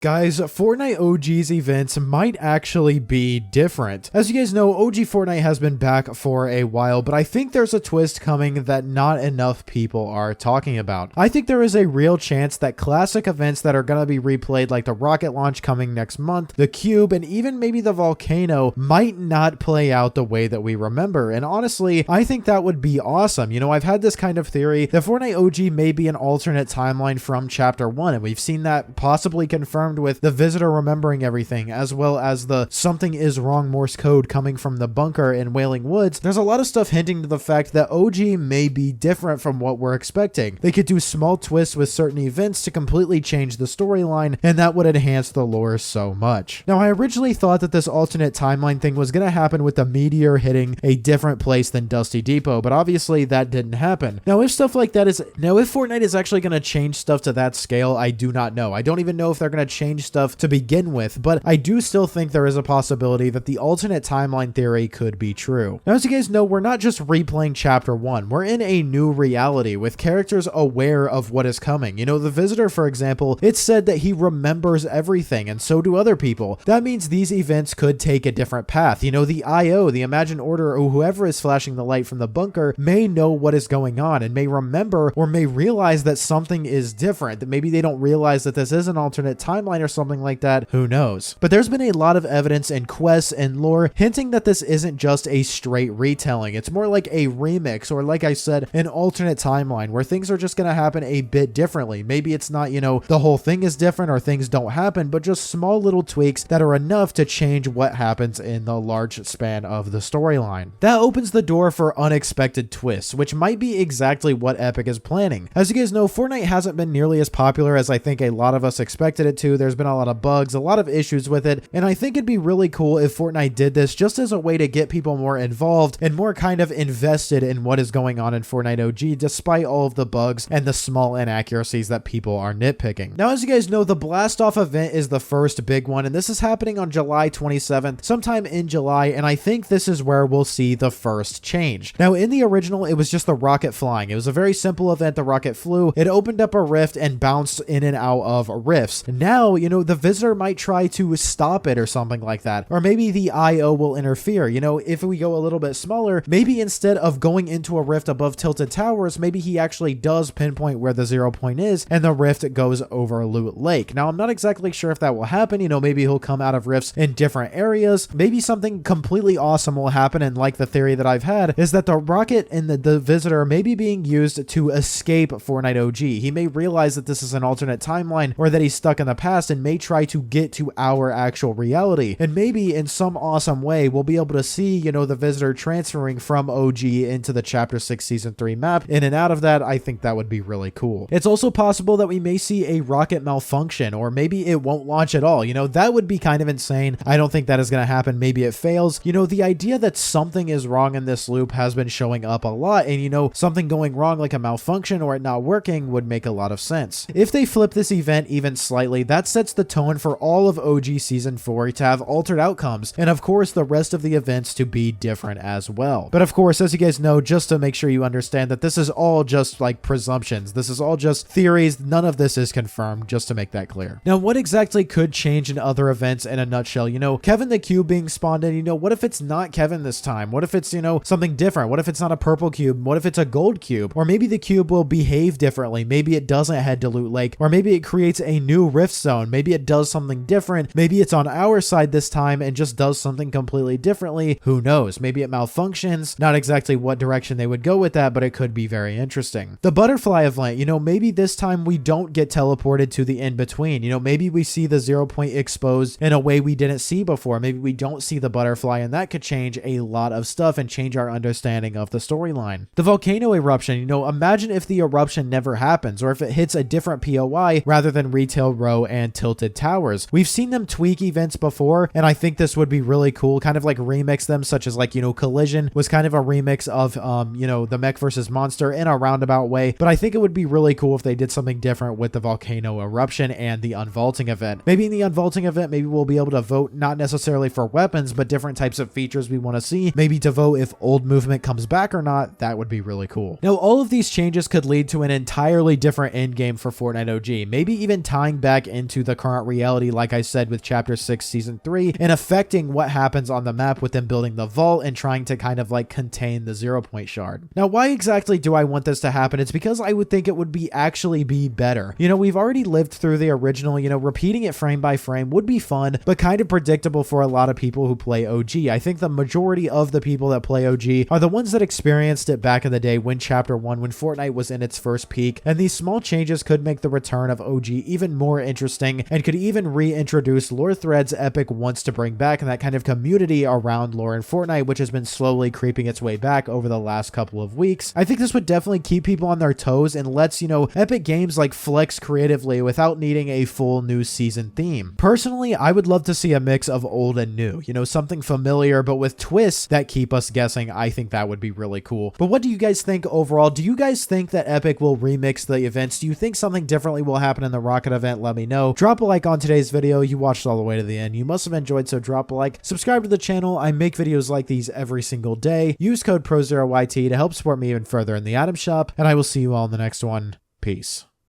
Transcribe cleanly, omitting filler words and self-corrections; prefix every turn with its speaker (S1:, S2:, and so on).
S1: Guys, Fortnite OG's events might actually be different. As you guys know, OG Fortnite has been back for a while, but I think there's a twist coming that not enough people are talking about. I think there is a real chance that classic events that are going to be replayed, like the rocket launch coming next month, the cube, and even maybe the volcano, might not play out the way that we remember. And honestly, I think that would be awesome. You know, I've had this kind of theory that Fortnite OG may be an alternate timeline from Chapter 1, and we've seen that possibly confirmed with the visitor remembering everything, as well as the something is wrong Morse code coming from the bunker in Wailing Woods. There's a lot of stuff hinting to the fact that OG may be different from what we're expecting. They could do small twists with certain events to completely change the storyline, and that would enhance the lore so much. Now, I originally thought that this alternate timeline thing was going to happen with the meteor hitting a different place than Dusty Depot, but obviously that didn't happen. Now, if Fortnite is actually going to change stuff to that scale, I do not know. I don't even know if they're going to change stuff to begin with, but I do still think there is a possibility that the alternate timeline theory could be true. Now, as you guys know, we're not just replaying Chapter 1. We're in a new reality with characters aware of what is coming. You know, the visitor, for example, it's said that he remembers everything, and so do other people. That means these events could take a different path. You know, the IO, the Imagined Order, or whoever is flashing the light from the bunker may know what is going on and may remember or may realize that something is different, that maybe they don't realize that this is an alternate timeline or something like that. Who knows? But there's been a lot of evidence and quests and lore hinting that this isn't just a straight retelling. It's more like a remix, or like I said, an alternate timeline where things are just going to happen a bit differently. Maybe it's not, you know, the whole thing is different or things don't happen, but just small little tweaks that are enough to change what happens in the large span of the storyline. That opens the door for unexpected twists, which might be exactly what Epic is planning. As you guys know, Fortnite hasn't been nearly as popular as I think a lot of us expected it to. There's been a lot of bugs, a lot of issues with it, and I think it'd be really cool if Fortnite did this just as a way to get people more involved and more kind of invested in what is going on in Fortnite OG, despite all of the bugs and the small inaccuracies that people are nitpicking. Now, as you guys know, the Blast Off event is the first big one, and this is happening on July 27th, sometime in July, and I think this is where we'll see the first change. Now, in the original, it was just the rocket flying. It was a very simple event. The rocket flew, it opened up a rift and bounced in and out of rifts. Now, you know, the visitor might try to stop it or something like that, or maybe the IO will interfere. You know, if we go a little bit smaller, maybe instead of going into a rift above Tilted Towers, maybe he actually does pinpoint where the 0 point is and the rift goes over Loot Lake. Now, I'm not exactly sure if that will happen. You know, maybe he'll come out of rifts in different areas. Maybe something completely awesome will happen, and like the theory that I've had is that the rocket and the visitor may be being used to escape Fortnite OG. He may realize that this is an alternate timeline, or that he's stuck in the past and may try to get to our actual reality. And maybe in some awesome way, we'll be able to see, you know, the visitor transferring from OG into the Chapter 6 Season 3 map. In and out of that, I think that would be really cool. It's also possible that we may see a rocket malfunction, or maybe it won't launch at all. You know, that would be kind of insane. I don't think that is going to happen. Maybe it fails. You know, the idea that something is wrong in this loop has been showing up a lot, and you know, something going wrong like a malfunction or it not working would make a lot of sense. If they flip this event even slightly, that sets the tone for all of OG Season 4 to have altered outcomes, and of course the rest of the events to be different as well. But of course, as you guys know, just to make sure you understand that this is all just like presumptions, this is all just theories, none of this is confirmed, just to make that clear. Now, what exactly could change in other events in a nutshell? You know, Kevin the Cube being spawned in, you know, what if it's not Kevin this time? What if it's, you know, something different? What if it's not a purple cube? What if it's a gold cube? Or maybe the cube will behave differently. Maybe it doesn't head to Loot Lake, or maybe it creates a new rift zone. Maybe it does something different. Maybe it's on our side this time and just does something completely differently. Who knows? Maybe it malfunctions. Not exactly what direction they would go with that, but it could be very interesting. The butterfly event, you know, maybe this time we don't get teleported to the in-between. You know, maybe we see the 0 point exposed in a way we didn't see before. Maybe we don't see the butterfly, and that could change a lot of stuff and change our understanding of the storyline. The volcano eruption, you know, imagine if the eruption never happens, or if it hits a different POI rather than Retail Row and Tilted Towers. We've seen them tweak events before, and I think this would be really cool, kind of like remix them, such as like, you know, Collision was kind of a remix of, you know, the Mech versus Monster in a roundabout way, but I think it would be really cool if they did something different with the volcano eruption and the unvaulting event. Maybe in the unvaulting event, maybe we'll be able to vote not necessarily for weapons, but different types of features we want to see, maybe to vote if old movement comes back or not. That would be really cool. Now, all of these changes could lead to an entirely different endgame for Fortnite OG, maybe even tying back into into the current reality, like I said with Chapter 6 Season 3, and affecting what happens on the map with them building the vault and trying to kind of like contain the 0 point shard. Now, why exactly do I want this to happen? It's because I would think it would actually be better. You know, we've already lived through the original, you know, repeating it frame by frame would be fun, but kind of predictable for a lot of people who play OG. I think the majority of the people that play OG are the ones that experienced it back in the day when Chapter 1, when Fortnite was in its first peak, and these small changes could make the return of OG even more interesting and could even reintroduce lore threads Epic wants to bring back and that kind of community around lore in Fortnite, which has been slowly creeping its way back over the last couple of weeks. I think this would definitely keep people on their toes and lets, you know, Epic Games like flex creatively without needing a full new season theme. Personally, I would love to see a mix of old and new, you know, something familiar but with twists that keep us guessing. I think that would be really cool. But what do you guys think overall? Do you guys think that Epic will remix the events? Do you think something differently will happen in the Rocket event? Let me know. Drop a like on today's video. You watched all the way to the end. You must have enjoyed, so drop a like. Subscribe to the channel. I make videos like these every single day. Use code PROZEROYT to help support me even further in the item shop, and I will see you all in the next one. Peace.